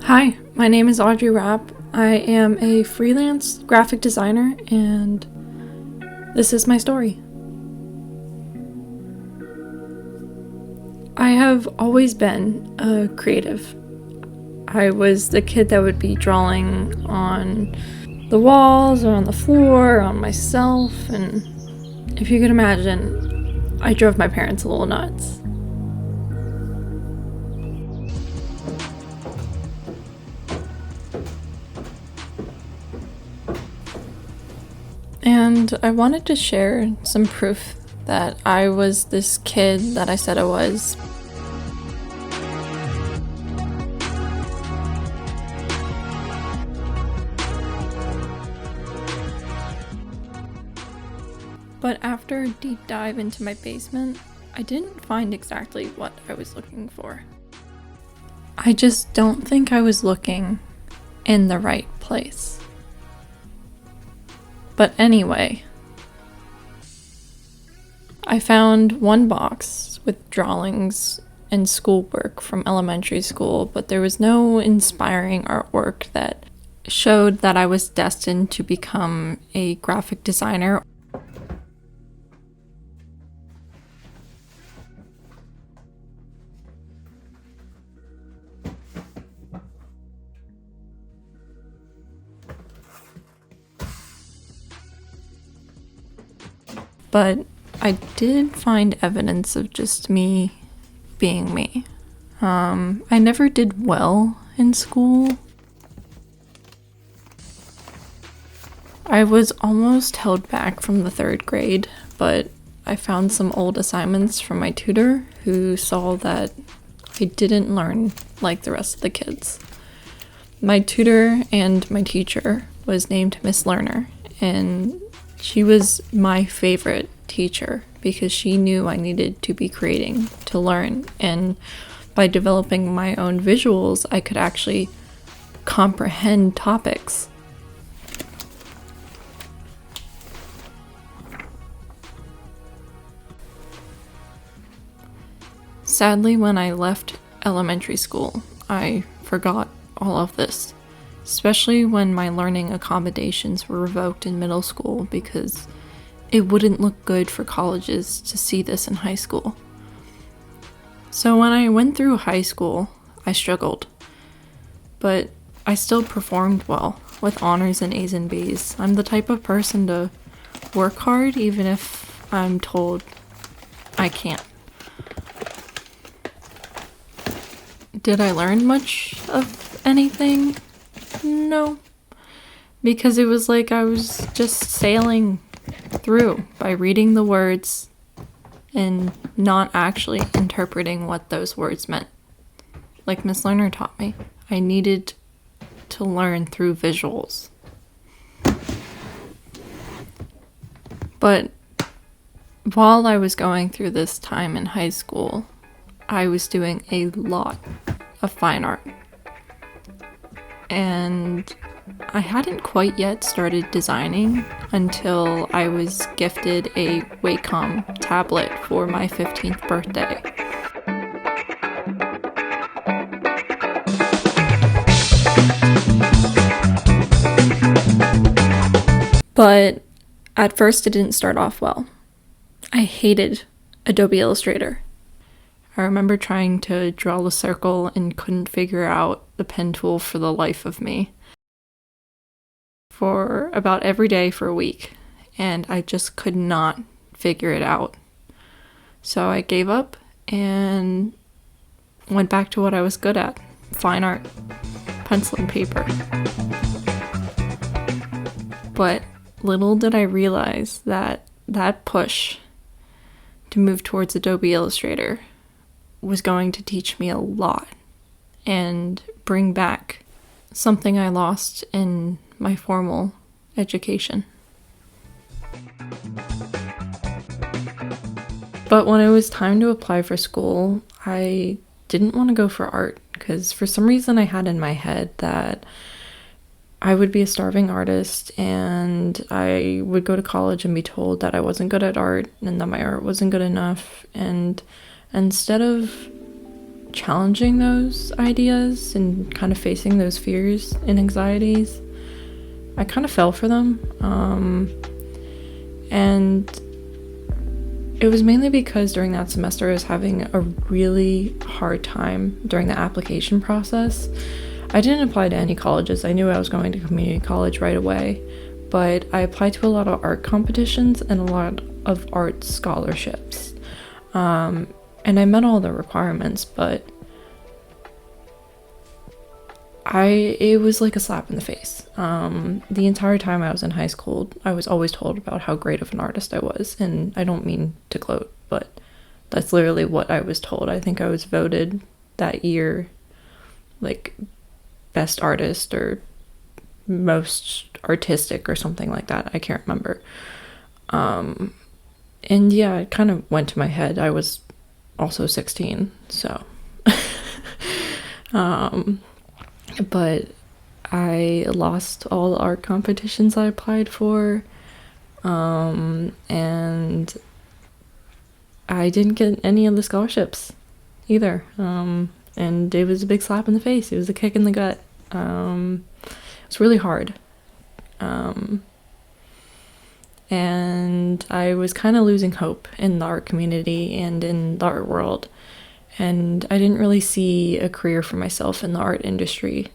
Hi, my name is Audrey Rapp. I am a freelance graphic designer, and this is my story. I have always been a creative. I was the kid that would be drawing on the walls or on the floor or on myself, and if you could imagine, I drove my parents a little nuts. And I wanted to share some proof that I was this kid that I said I was. But after a deep dive into my basement, I didn't find exactly what I was looking for. I just don't think I was looking in the right place. But anyway, I found one box with drawings and schoolwork from elementary school, but there was no inspiring artwork that showed that I was destined to become a graphic designer. But I did find evidence of just me being me. I never did well in school. I was almost held back from the 3rd grade, but I found some old assignments from my tutor who saw that I didn't learn like the rest of the kids. My tutor and my teacher was named Miss Lerner, and she was my favorite teacher because she knew I needed to be creating to learn, and by developing my own visuals, I could actually comprehend topics. Sadly, when I left elementary school, I forgot all of this. Especially when my learning accommodations were revoked in middle school because it wouldn't look good for colleges to see this in high school. So when I went through high school, I struggled. But I still performed well with honors and A's and B's. I'm the type of person to work hard even if I'm told I can't. Did I learn much of anything? No, because it was like I was just sailing through by reading the words and not actually interpreting what those words meant. Like Miss Lerner taught me, I needed to learn through visuals. But while I was going through this time in high school, I was doing a lot of fine art. And I hadn't quite yet started designing until I was gifted a Wacom tablet for my 15th birthday. But at first it didn't start off well. I hated Adobe Illustrator. I remember trying to draw a circle and couldn't figure out the pen tool for the life of me for about every day for a week, and I just could not figure it out. So I gave up and went back to what I was good at, fine art, pencil and paper. But little did I realize that that push to move towards Adobe Illustrator was going to teach me a lot and bring back something I lost in my formal education. But when it was time to apply for school, I didn't want to go for art because for some reason I had in my head that I would be a starving artist and I would go to college and be told that I wasn't good at art and that my art wasn't good enough. And instead of challenging those ideas and kind of facing those fears and anxieties, I kind of fell for them. And it was mainly because during that semester I was having a really hard time during the application process. I didn't apply to any colleges. I knew I was going to community college right away, but I applied to a lot of art competitions and a lot of art scholarships. And I met all the requirements, but it was like a slap in the face. The entire time I was in high school, I was always told about how great of an artist I was, and I don't mean to gloat, but that's literally what I was told. I think I was voted that year like best artist or most artistic or something like that. I can't remember. And yeah, it kind of went to my head. I was also 16, so but I lost all the art competitions I applied for, and I didn't get any of the scholarships either, and it was a big slap in the face. It was a kick in the gut. It was really hard, and I was kind of losing hope in the art community and in the art world. And I didn't really see a career for myself in the art industry.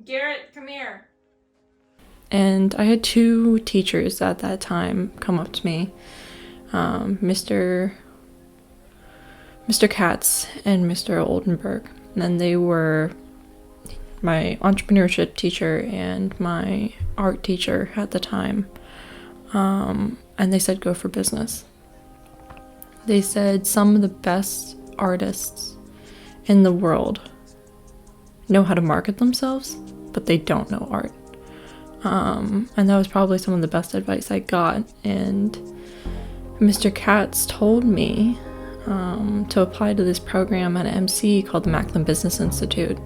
Garrett, come here. And I had two teachers at that time come up to me, Mr. Katz and Mr. Oldenburg. And they were my entrepreneurship teacher and my art teacher at the time. And they said, go for business. They said some of the best artists in the world know how to market themselves, but they don't know art. And that was probably some of the best advice I got. And Mr. Katz told me to apply to this program at MC called the Macklin Business Institute.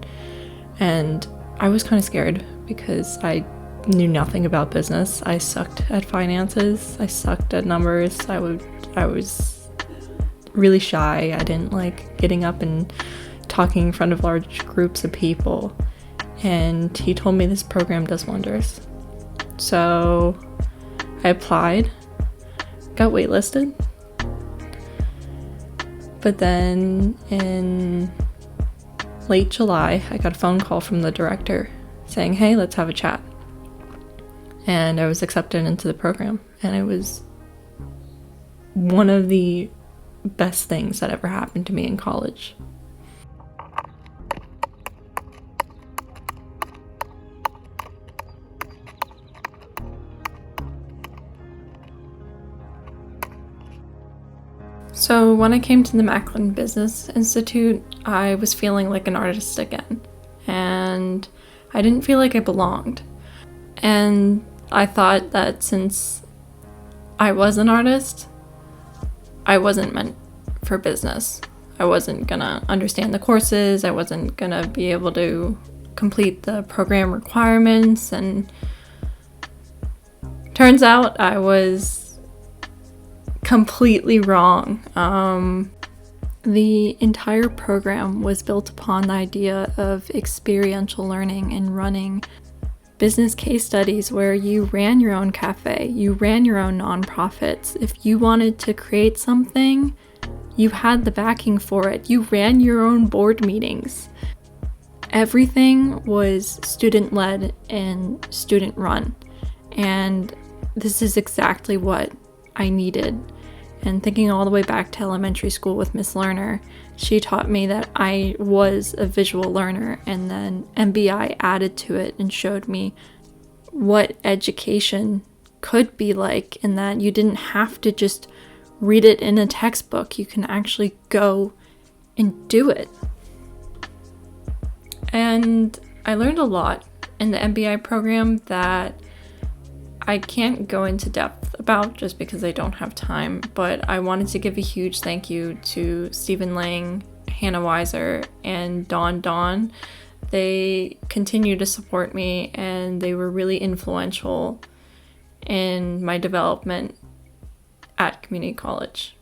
And I was kind of scared because I knew nothing about business. I sucked at finances. I sucked at numbers. I was really shy. I didn't like getting up and talking in front of large groups of people. And he told me this program does wonders. So I applied, got waitlisted. But then in late July, I got a phone call from the director saying, hey, let's have a chat. And I was accepted into the program. And it was one of the best things that ever happened to me in college. So when I came to the Macklin Business Institute, I was feeling like an artist again, and I didn't feel like I belonged. And I thought that since I was an artist, I wasn't meant for business. I wasn't gonna understand the courses. I wasn't gonna be able to complete the program requirements. And turns out I was completely wrong. The entire program was built upon the idea of experiential learning and running business case studies where you ran your own cafe, you ran your own nonprofits. If you wanted to create something, you had the backing for it. You ran your own board meetings. Everything was student-led and student-run. And this is exactly what I needed. And thinking all the way back to elementary school with Miss Lerner, she taught me that I was a visual learner, and then MBI added to it and showed me what education could be like, and that you didn't have to just read it in a textbook. You can actually go and do it. And I learned a lot in the MBI program that I can't go into depth about just because I don't have time, but I wanted to give a huge thank you to Stephen Lang, Hannah Weiser, and Dawn. They continue to support me, and they were really influential in my development at community college.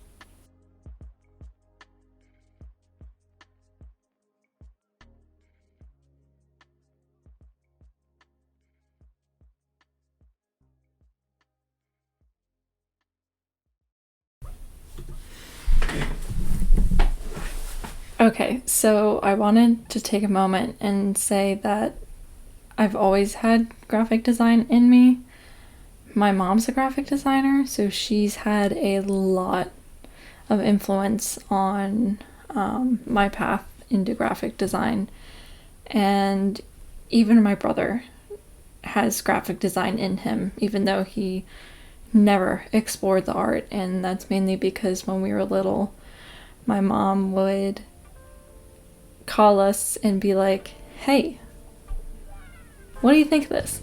Okay, so I wanted to take a moment and say that I've always had graphic design in me. My mom's a graphic designer, so she's had a lot of influence on my path into graphic design. And even my brother has graphic design in him, even though he never explored the art. And that's mainly because when we were little, my mom would call us and be like, hey, what do you think of this?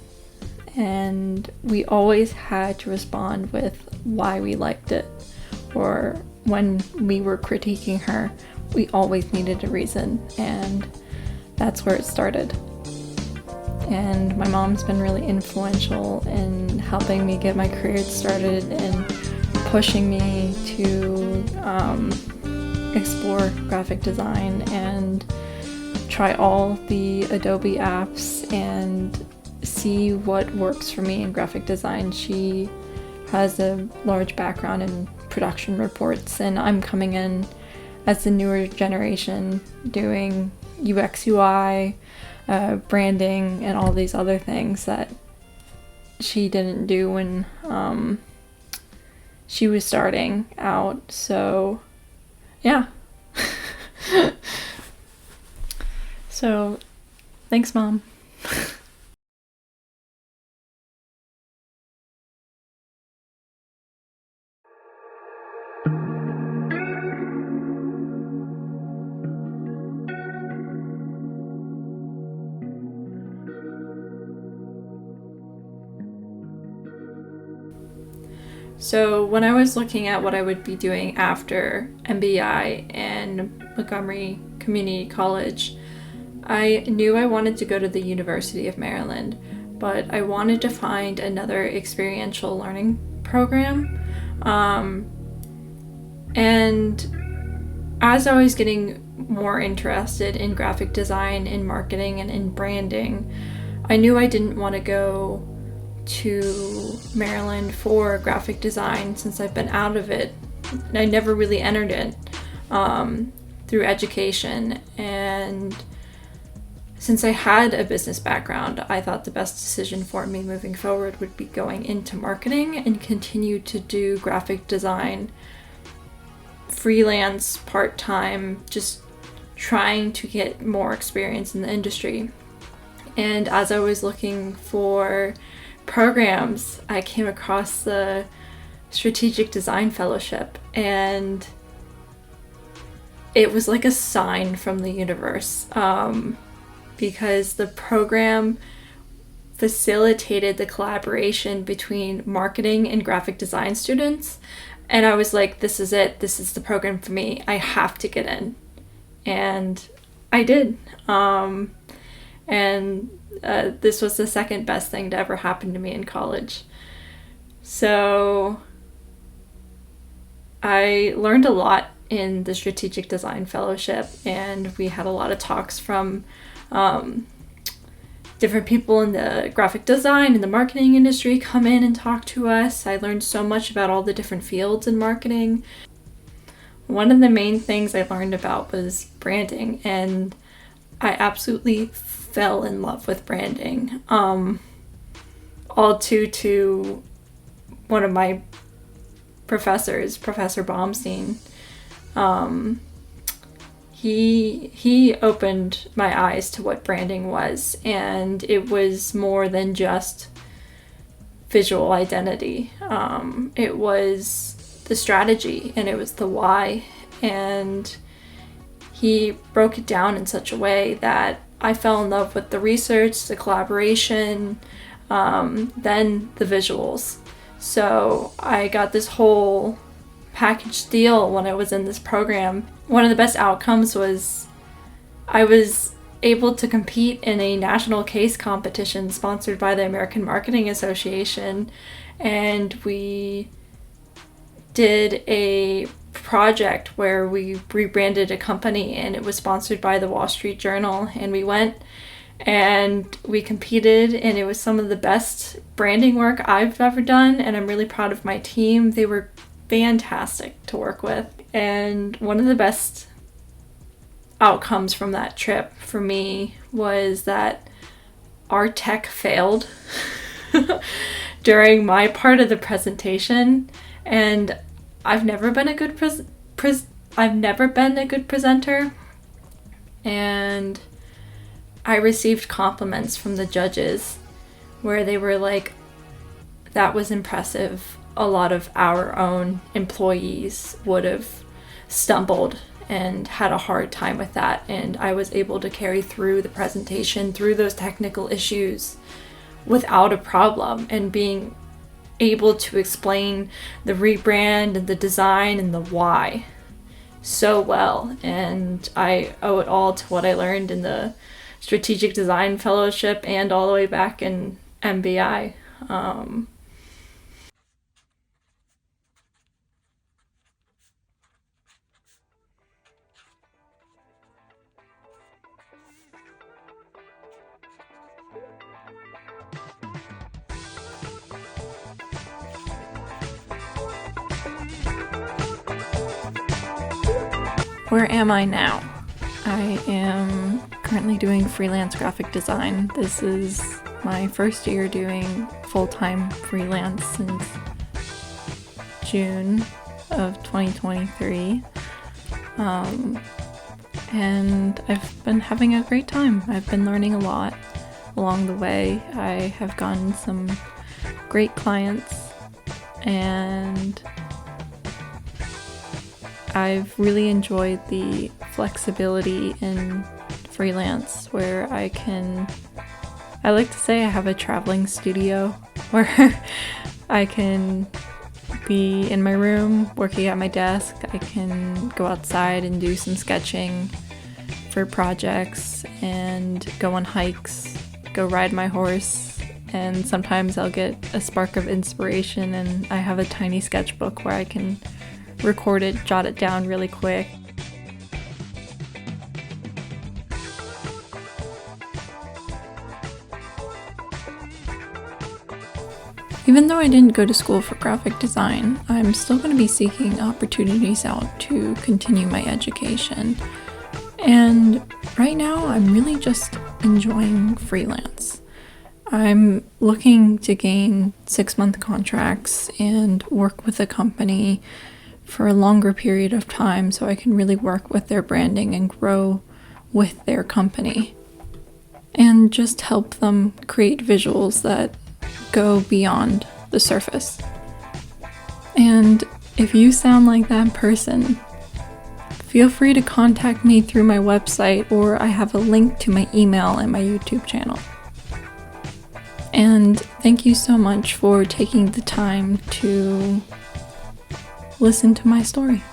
And we always had to respond with why we liked it. Or when we were critiquing her, we always needed a reason. And that's where it started. And my mom's been really influential in helping me get my career started and pushing me to explore graphic design and try all the Adobe apps and see what works for me in graphic design. She has a large background in production reports, and I'm coming in as the newer generation doing UX, UI, branding, and all these other things that she didn't do when she was starting out. So, yeah. So, thanks, Mom. So when I was looking at what I would be doing after MBI and Montgomery Community College, I knew I wanted to go to the University of Maryland, but I wanted to find another experiential learning program. And as I was getting more interested in graphic design, in marketing, and in branding, I knew I didn't want to go to Maryland for graphic design since I've been out of it. I never really entered it through education, and since I had a business background, I thought the best decision for me moving forward would be going into marketing and continue to do graphic design freelance, part-time, just trying to get more experience in the industry. And as I was looking for programs, I came across the Strategic Design Fellowship, and it was like a sign from the universe, because the program facilitated the collaboration between marketing and graphic design students. And I was like, this is it. This is the program for me. I have to get in. And I did. This was the second best thing to ever happen to me in college. So I learned a lot in the Strategic Design Fellowship, and we had a lot of talks from different people in the graphic design and the marketing industry come in and talk to us. I learned so much about all the different fields in marketing. One of the main things I learned about was branding, and I absolutely fell in love with branding. All due to one of my professors, Professor Baumstein. He opened my eyes to what branding was, and it was more than just visual identity. It was the strategy, and it was the why, and he broke it down in such a way that I fell in love with the research, the collaboration, then the visuals. So I got this whole package deal when I was in this program. One of the best outcomes was I was able to compete in a national case competition sponsored by the American Marketing Association, and we did a project where we rebranded a company, and it was sponsored by the Wall Street Journal, and we went and we competed, and it was some of the best branding work I've ever done, and I'm really proud of my team. They were fantastic to work with, and one of the best outcomes from that trip for me was that our tech failed during my part of the presentation, and I've never been a good presenter, and I received compliments from the judges where they were like, that was impressive. A lot of our own employees would have stumbled and had a hard time with that, and I was able to carry through the presentation through those technical issues without a problem, and being able to explain the rebrand and the design and the why so well. And I owe it all to what I learned in the Strategic Design Fellowship and all the way back in MBI. Where am I now? I am currently doing freelance graphic design. This is my first year doing full-time freelance since June of 2023. And I've been having a great time. I've been learning a lot along the way. I have gotten some great clients, and I've really enjoyed the flexibility in freelance where I like to say I have a traveling studio where I can be in my room working at my desk. I can go outside and do some sketching for projects and go on hikes, go ride my horse, and sometimes I'll get a spark of inspiration and I have a tiny sketchbook where I can record it, jot it down really quick. Even though I didn't go to school for graphic design, I'm still going to be seeking opportunities out to continue my education. And right now, I'm really just enjoying freelance. I'm looking to gain 6-month contracts and work with a company for a longer period of time so I can really work with their branding and grow with their company. And just help them create visuals that go beyond the surface. And if you sound like that person, feel free to contact me through my website, or I have a link to my email and my YouTube channel. And thank you so much for taking the time to listen to my story.